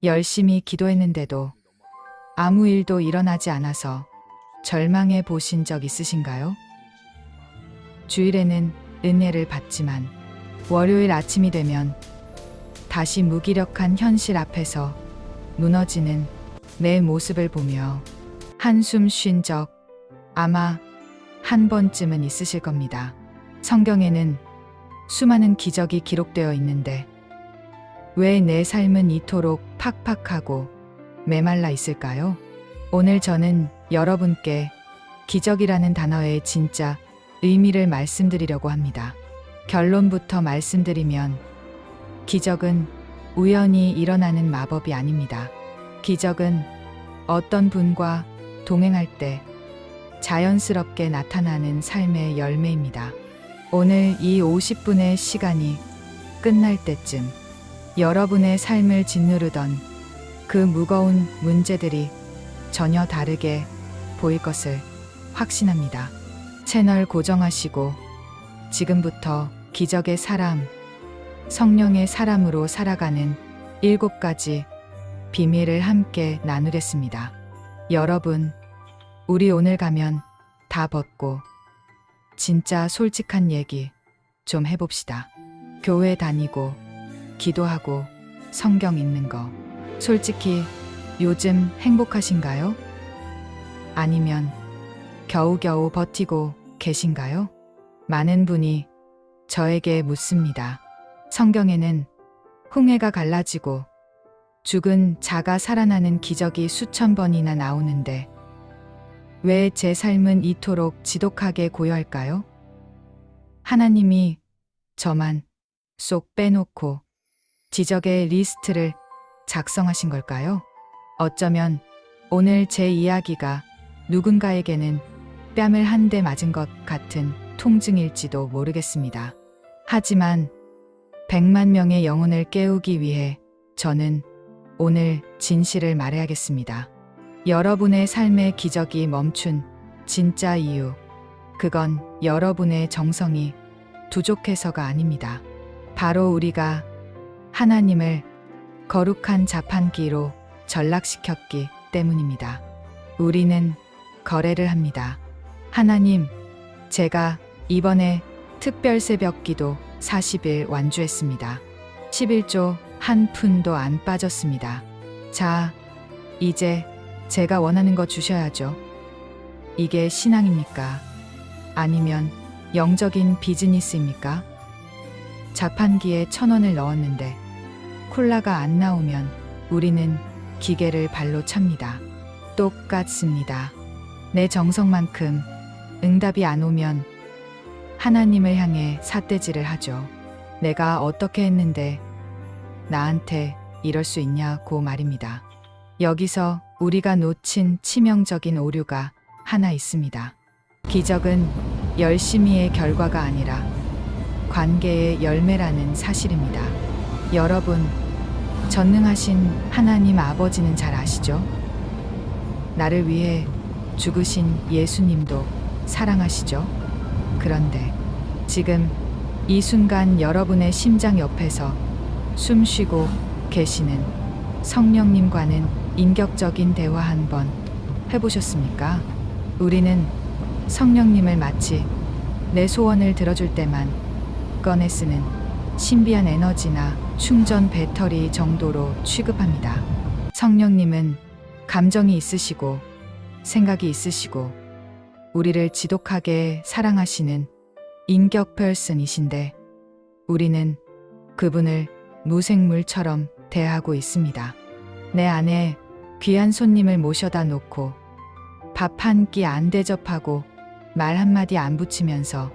열심히 기도했는데도 아무 일도 일어나지 않아서 절망해 보신 적 있으신가요? 주일에는 은혜를 받지만 월요일 아침이 되면 다시 무기력한 현실 앞에서 무너지는 내 모습을 보며 한숨 쉰 적 아마 한 번쯤은 있으실 겁니다. 성경에는 수많은 기적이 기록되어 있는데 왜 내 삶은 이토록 팍팍하고 메말라 있을까요? 오늘 저는 여러분께 기적이라는 단어의 진짜 의미를 말씀드리려고 합니다. 결론부터 말씀드리면 기적은 우연히 일어나는 마법이 아닙니다. 기적은 어떤 분과 동행할 때 자연스럽게 나타나는 삶의 열매입니다. 오늘 이 50분의 시간이 끝날 때쯤 여러분의 삶을 짓누르던 그 무거운 문제들이 전혀 다르게 보일 것을 확신합니다. 채널 고정하시고 지금부터 기적의 사람, 성령의 사람으로 살아가는 7가지 비밀을 함께 나누겠습니다. 여러분, 우리 오늘 가면 다 벗고 진짜 솔직한 얘기 좀 해봅시다. 교회 다니고 기도하고 성경 읽는 거 솔직히 요즘 행복하신가요? 아니면 겨우겨우 버티고 계신가요? 많은 분이 저에게 묻습니다. 성경에는 홍해가 갈라지고 죽은 자가 살아나는 기적이 수천 번이나 나오는데 왜 제 삶은 이토록 지독하게 고요할까요? 하나님이 저만 쏙 빼놓고 기적의 리스트를 작성하신 걸까요? 어쩌면 오늘 제 이야기가 누군가에게는 뺨을 한 대 맞은 것 같은 통증일지도 모르겠습니다. 하지만 100만 명의 영혼을 깨우기 위해 저는 오늘 진실을 말해야겠습니다. 여러분의 삶의 기적이 멈춘 진짜 이유, 그건 여러분의 정성이 부족해서가 아닙니다. 바로 우리가 하나님을 거룩한 자판기로 전락시켰기 때문입니다. 우리는 거래를 합니다. 하나님, 제가 이번에 특별 새벽 기도 40일 완주했습니다. 11조 한 푼도 안 빠졌습니다. 자, 이제 제가 원하는 거 주셔야죠. 이게 신앙입니까? 아니면 영적인 비즈니스입니까? 자판기에 1,000원을 넣었는데 콜라가 안 나오면 우리는 기계를 발로 찹니다. 똑같습니다. 내 정성만큼 응답이 안 오면 하나님을 향해 삿대질을 하죠. 내가 어떻게 했는데 나한테 이럴 수 있냐고 말입니다. 여기서 우리가 놓친 치명적인 오류가 하나 있습니다. 기적은 열심히의 결과가 아니라 관계의 열매라는 사실입니다. 여러분, 전능하신 하나님 아버지는 잘 아시죠? 나를 위해 죽으신 예수님도 사랑하시죠? 그런데 지금 이 순간 여러분의 심장 옆에서 숨 쉬고 계시는 성령님과는 인격적인 대화 한번 해보셨습니까? 우리는 성령님을 마치 내 소원을 들어줄 때만 꺼내 쓰는 신비한 에너지나 충전 배터리 정도로 취급합니다. 성령님은 감정이 있으시고 생각이 있으시고 우리를 지독하게 사랑하시는 인격 퍼슨이신데 우리는 그분을 무생물처럼 대하고 있습니다. 내 안에 귀한 손님을 모셔다 놓고 밥 한 끼 안 대접하고 말 한마디 안 붙이면서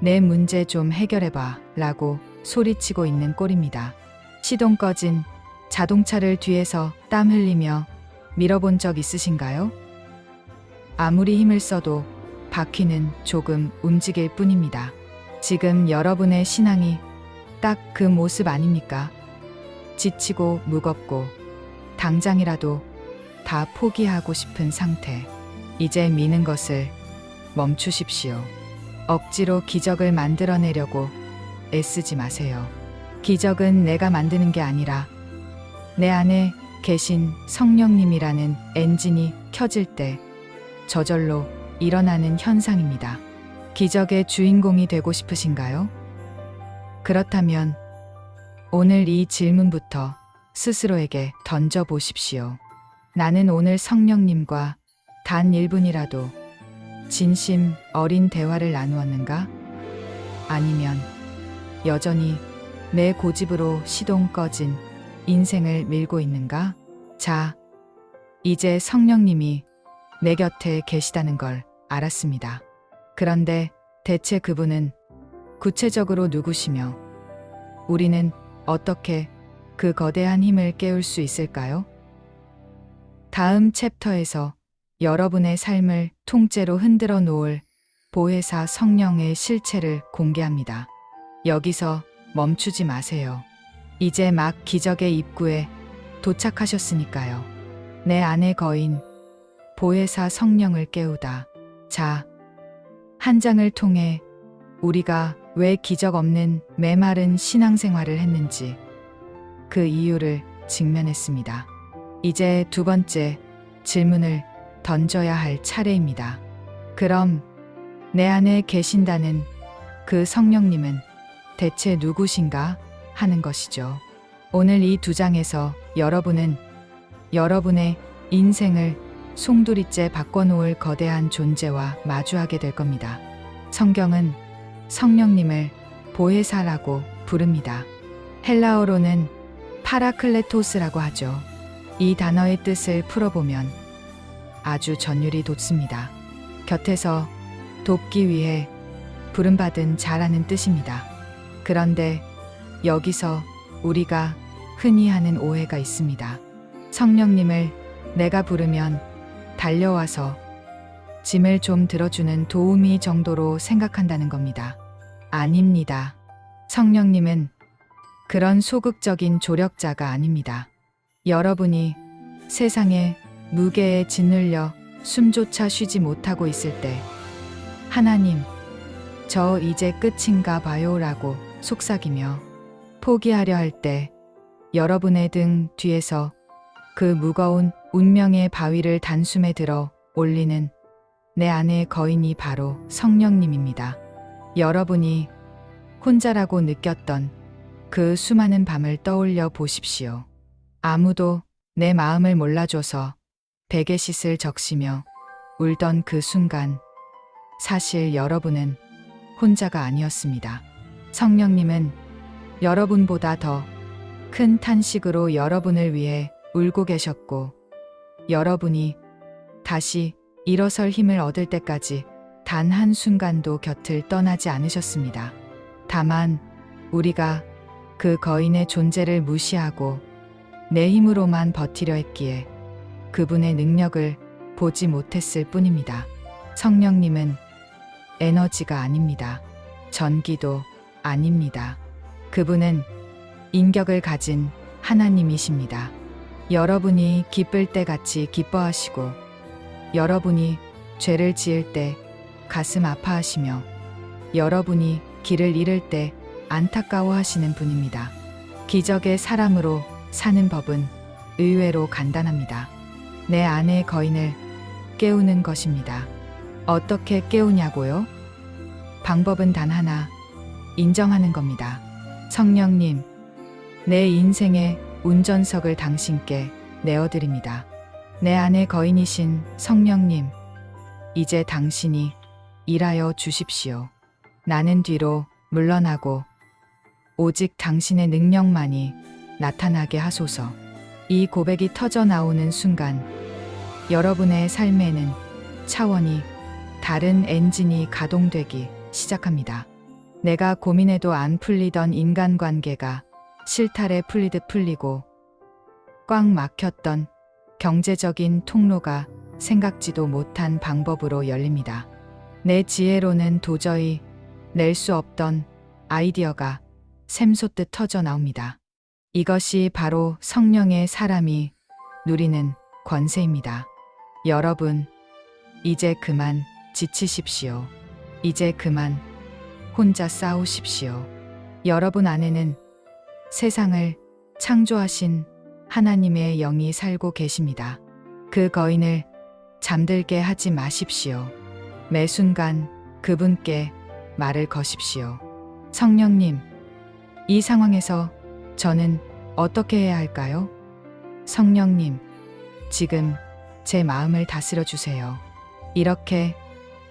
내 문제 좀 해결해봐 라고 소리치고 있는 꼴입니다. 시동 꺼진 자동차를 뒤에서 땀 흘리며 밀어본 적 있으신가요? 아무리 힘을 써도 바퀴는 조금 움직일 뿐입니다. 지금 여러분의 신앙이 딱 그 모습 아닙니까? 지치고 무겁고 당장이라도 다 포기하고 싶은 상태. 이제 미는 것을 멈추십시오. 억지로 기적을 만들어내려고 애쓰지 마세요. 기적은 내가 만드는 게 아니라 내 안에 계신 성령님이라는 엔진이 켜질 때 저절로 일어나는 현상입니다. 기적의 주인공이 되고 싶으신가요? 그렇다면 오늘 이 질문부터 스스로에게 던져보십시오. 나는 오늘 성령님과 단 1분이라도 진심 어린 대화를 나누었는가? 아니면 여전히 내 고집으로 시동 꺼진 인생을 밀고 있는가? 자, 이제 성령님이 내 곁에 계시다는 걸 알았습니다. 그런데 대체 그분은 구체적으로 누구시며 우리는 어떻게 그 거대한 힘을 깨울 수 있을까요? 다음 챕터에서 여러분의 삶을 통째로 흔들어 놓을 보혜사 성령의 실체를 공개합니다. 여기서 멈추지 마세요. 이제 막 기적의 입구에 도착하셨으니까요. 내 안에 거인 보혜사 성령을 깨우다. 자, 한 장을 통해 우리가 왜 기적 없는 메마른 신앙생활을 했는지 그 이유를 직면했습니다. 이제 두 번째 질문을 던져야 할 차례입니다. 그럼 내 안에 계신다는 그 성령님은 대체 누구신가 하는 것이죠. 오늘 이 두 장에서 여러분은 여러분의 인생을 송두리째 바꿔놓을 거대한 존재와 마주하게 될 겁니다. 성경은 성령님을 보혜사라고 부릅니다. 헬라어로는 파라클레토스라고 하죠. 이 단어의 뜻을 풀어보면 아주 전율이 돋습니다. 곁에서 돕기 위해 부름받은 자라는 뜻입니다. 그런데 여기서 우리가 흔히 하는 오해가 있습니다. 성령님을 내가 부르면 달려와서 짐을 좀 들어주는 도우미 정도로 생각한다는 겁니다. 아닙니다. 성령님은 그런 소극적인 조력자가 아닙니다. 여러분이 세상의 무게에 짓눌려 숨조차 쉬지 못하고 있을 때 하나님, 저 이제 끝인가 봐요 라고 속삭이며 포기하려 할 때 여러분의 등 뒤에서 그 무거운 운명의 바위를 단숨에 들어 올리는 내 안의 거인이 바로 성령님입니다. 여러분이 혼자라고 느꼈던 그 수많은 밤을 떠올려 보십시오. 아무도 내 마음을 몰라줘서 베개싯을 적시며 울던 그 순간 사실 여러분은 혼자가 아니었습니다. 성령님은 여러분보다 더 큰 탄식으로 여러분을 위해 울고 계셨고 여러분이 다시 일어설 힘을 얻을 때까지 단 한순간도 곁을 떠나지 않으셨습니다. 다만 우리가 그 거인의 존재를 무시하고 내 힘으로만 버티려 했기에 그분의 능력을 보지 못했을 뿐입니다. 성령님은 에너지가 아닙니다. 전기도 아닙니다. 그분은 인격을 가진 하나님이십니다. 여러분이 기쁠 때 같이 기뻐하시고 여러분이 죄를 지을 때 가슴 아파하시며 여러분이 길을 잃을 때 안타까워하시는 분입니다. 기적의 사람으로 사는 법은 의외로 간단합니다. 내 안의 거인을 깨우는 것입니다. 어떻게 깨우냐고요? 방법은 단 하나, 인정하는 겁니다. 성령님, 내 인생의 운전석을 당신께 내어드립니다. 내 안의 거인이신 성령님, 이제 당신이 일하여 주십시오. 나는 뒤로 물러나고 오직 당신의 능력만이 나타나게 하소서. 이 고백이 터져 나오는 순간 여러분의 삶에는 차원이 다른 엔진이 가동되기 시작합니다. 내가 고민해도 안 풀리던 인간관계가 실타래 풀리듯 풀리고 꽉 막혔던 경제적인 통로가 생각지도 못한 방법으로 열립니다. 내 지혜로는 도저히 낼 수 없던 아이디어가 샘솟듯 터져 나옵니다. 이것이 바로 성령의 사람이 누리는 권세입니다. 여러분, 이제 그만 지치십시오. 이제 그만 혼자 싸우십시오. 여러분 안에는 세상을 창조하신 하나님의 영이 살고 계십니다. 그 거인을 잠들게 하지 마십시오. 매 순간 그분께 말을 거십시오. 성령님, 이 상황에서 저는 어떻게 해야 할까요? 성령님, 지금 제 마음을 다스려 주세요. 이렇게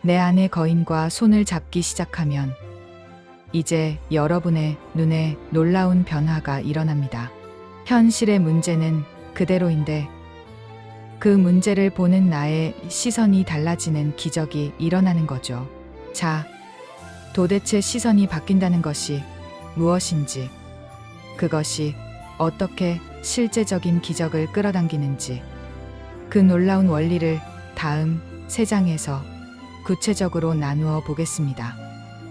내 안의 거인과 손을 잡기 시작하면 이제 여러분의 눈에 놀라운 변화가 일어납니다. 현실의 문제는 그대로인데 그 문제를 보는 나의 시선이 달라지는 기적이 일어나는 거죠. 자, 도대체 시선이 바뀐다는 것이 무엇인지, 그것이 어떻게 실제적인 기적을 끌어당기는지, 그 놀라운 원리를 다음 3장에서 구체적으로 나누어 보겠습니다.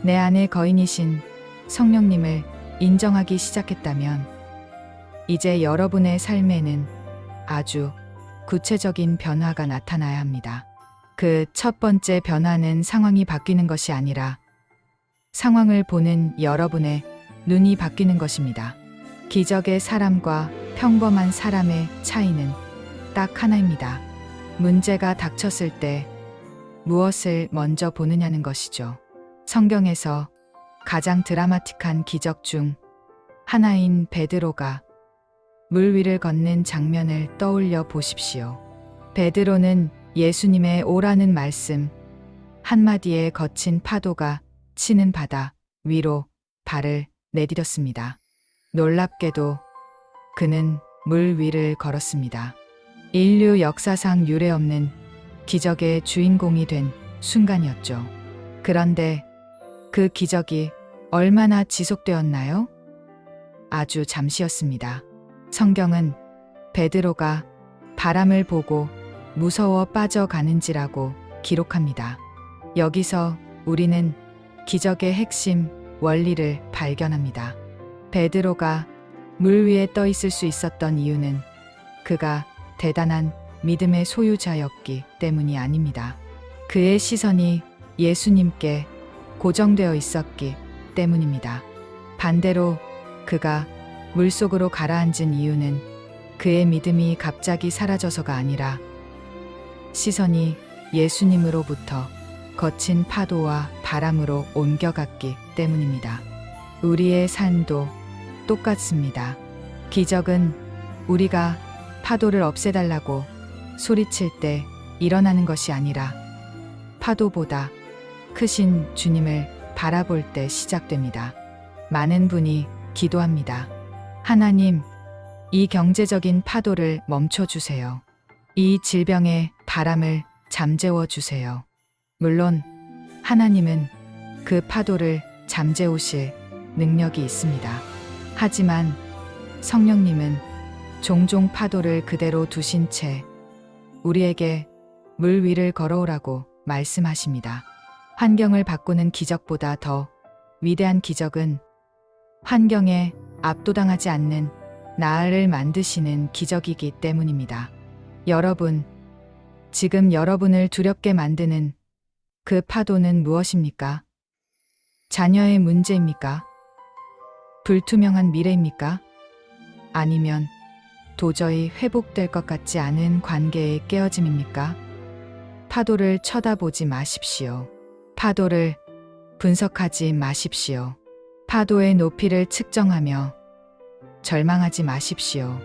내 안에 거인이신 성령님을 인정하기 시작했다면 이제 여러분의 삶에는 아주 구체적인 변화가 나타나야 합니다. 그 첫 번째 변화는 상황이 바뀌는 것이 아니라 상황을 보는 여러분의 눈이 바뀌는 것입니다. 기적의 사람과 평범한 사람의 차이는 딱 하나입니다. 문제가 닥쳤을 때 무엇을 먼저 보느냐는 것이죠. 성경에서 가장 드라마틱한 기적 중 하나인 베드로가 물 위를 걷는 장면을 떠올려 보십시오. 베드로는 예수님의 오라는 말씀 한마디에 거친 파도가 치는 바다 위로 발을 내디뎠습니다. 놀랍게도 그는 물 위를 걸었습니다. 인류 역사상 유례없는 기적의 주인공이 된 순간이었죠. 그런데 그 기적이 얼마나 지속되었나요? 아주 잠시였습니다. 성경은 베드로가 바람을 보고 무서워 빠져가는지라고 기록합니다. 여기서 우리는 기적의 핵심 원리를 발견합니다. 베드로가 물 위에 떠 있을 수 있었던 이유는 그가 대단한 믿음의 소유자였기 때문이 아닙니다. 그의 시선이 예수님께 고정되어 있었기 때문입니다. 반대로 그가 물속으로 가라앉은 이유는 그의 믿음이 갑자기 사라져서가 아니라 시선이 예수님으로부터 거친 파도와 바람으로 옮겨갔기 때문입니다. 우리의 삶도 똑같습니다. 기적은 우리가 파도를 없애달라고 소리칠 때 일어나는 것이 아니라 파도보다 크신 주님을 바라볼 때 시작됩니다. 많은 분이 기도합니다. 하나님, 이 경제적인 파도를 멈춰주세요. 이 질병의 바람을 잠재워 주세요. 물론 하나님은 그 파도를 잠재우실 능력이 있습니다. 하지만 성령님은 종종 파도를 그대로 두신 채 우리에게 물 위를 걸어오라고 말씀하십니다. 환경을 바꾸는 기적보다 더 위대한 기적은 환경에 압도당하지 않는 나를 만드시는 기적이기 때문입니다. 여러분, 지금 여러분을 두렵게 만드는 그 파도는 무엇입니까? 자녀의 문제입니까? 불투명한 미래입니까? 아니면 도저히 회복될 것 같지 않은 관계의 깨어짐입니까? 파도를 쳐다보지 마십시오. 파도를 분석하지 마십시오. 파도의 높이를 측정하며 절망하지 마십시오.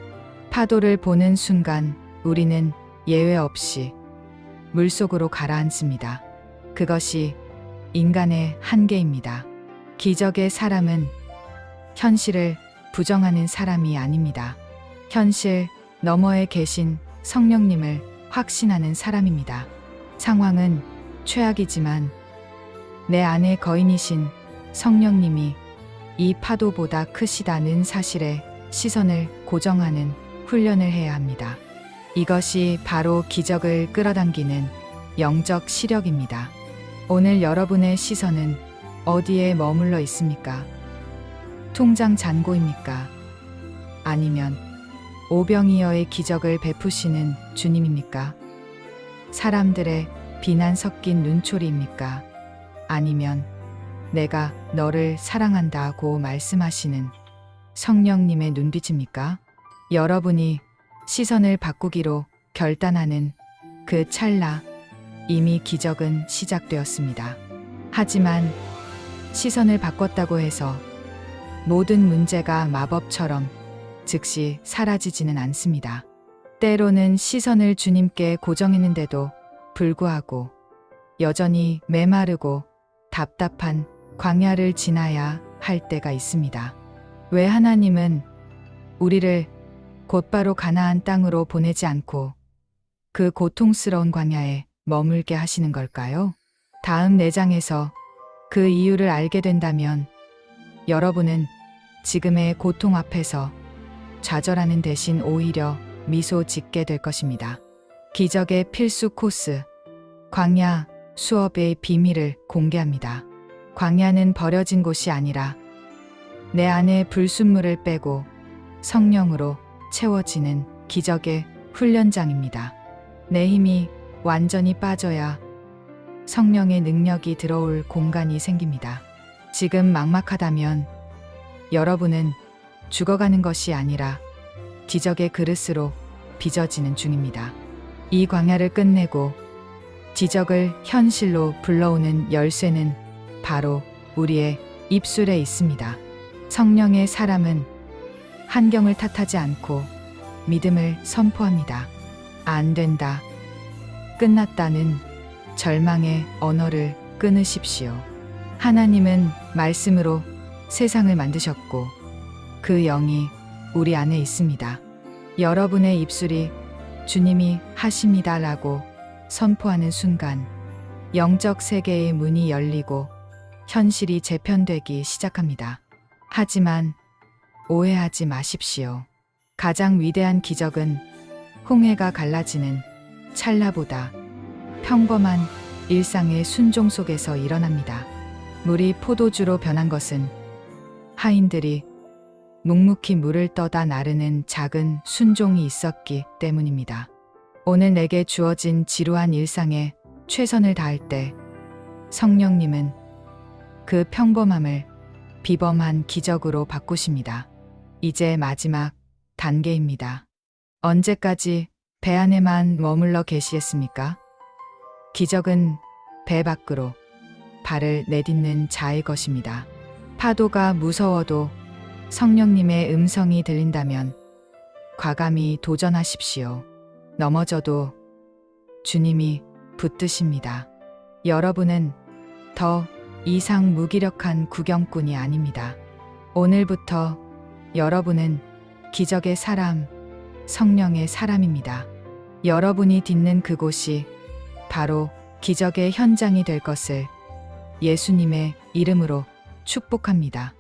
파도를 보는 순간 우리는 예외 없이 물속으로 가라앉습니다. 그것이 인간의 한계입니다. 기적의 사람은 현실을 부정하는 사람이 아닙니다. 현실 너머에 계신 성령님을 확신하는 사람입니다. 상황은 최악이지만 내 안에 거인이신 성령님이 이 파도보다 크시다는 사실에 시선을 고정하는 훈련을 해야 합니다. 이것이 바로 기적을 끌어당기는 영적 시력입니다. 오늘 여러분의 시선은 어디에 머물러 있습니까? 통장 잔고입니까? 아니면 오병이어의 기적을 베푸시는 주님입니까? 사람들의 비난 섞인 눈초리입니까? 아니면 내가 너를 사랑한다고 말씀하시는 성령님의 눈빛입니까? 여러분이 시선을 바꾸기로 결단하는 그 찰나 이미 기적은 시작되었습니다. 하지만 시선을 바꿨다고 해서 모든 문제가 마법처럼 즉시 사라지지는 않습니다. 때로는 시선을 주님께 고정했는데도 불구하고 여전히 메마르고 답답한 광야를 지나야 할 때가 있습니다. 왜 하나님은 우리를 곧바로 가나안 땅으로 보내지 않고 그 고통스러운 광야에 머물게 하시는 걸까요? 다음 4장에서 그 이유를 알게 된다면 여러분은 지금의 고통 앞에서 좌절하는 대신 오히려 미소 짓게 될 것입니다. 기적의 필수 코스, 광야 수업의 비밀을 공개합니다. 광야는 버려진 곳이 아니라 내 안에 불순물을 빼고 성령으로 채워지는 기적의 훈련장입니다. 내 힘이 완전히 빠져야 성령의 능력이 들어올 공간이 생깁니다. 지금 막막하다면 여러분은 죽어가는 것이 아니라 기적의 그릇으로 빚어지는 중입니다. 이 광야를 끝내고 기적을 현실로 불러오는 열쇠는 바로 우리의 입술에 있습니다. 성령의 사람은 환경을 탓하지 않고 믿음을 선포합니다. 안 된다, 끝났다는 절망의 언어를 끊으십시오. 하나님은 말씀으로 세상을 만드셨고 그 영이 우리 안에 있습니다. 여러분의 입술이 주님이 하십니다라고 선포하는 순간 영적 세계의 문이 열리고 현실이 재편되기 시작합니다. 하지만 오해하지 마십시오. 가장 위대한 기적은 홍해가 갈라지는 찰나보다 평범한 일상의 순종 속에서 일어납니다. 물이 포도주로 변한 것은 하인들이 묵묵히 물을 떠다 나르는 작은 순종이 있었기 때문입니다. 오늘 내게 주어진 지루한 일상에 최선을 다할 때 성령님은 그 평범함을 비범한 기적으로 바꾸십니다. 이제 마지막 단계입니다. 언제까지 배 안에만 머물러 계시겠습니까? 기적은 배 밖으로 발을 내딛는 자의 것입니다. 파도가 무서워도 성령님의 음성이 들린다면 과감히 도전하십시오. 넘어져도 주님이 붙드십니다. 여러분은 더 이상 무기력한 구경꾼이 아닙니다. 오늘부터 여러분은 기적의 사람, 성령의 사람입니다. 여러분이 딛는 그곳이 바로 기적의 현장이 될 것을 예수님의 이름으로 축복합니다.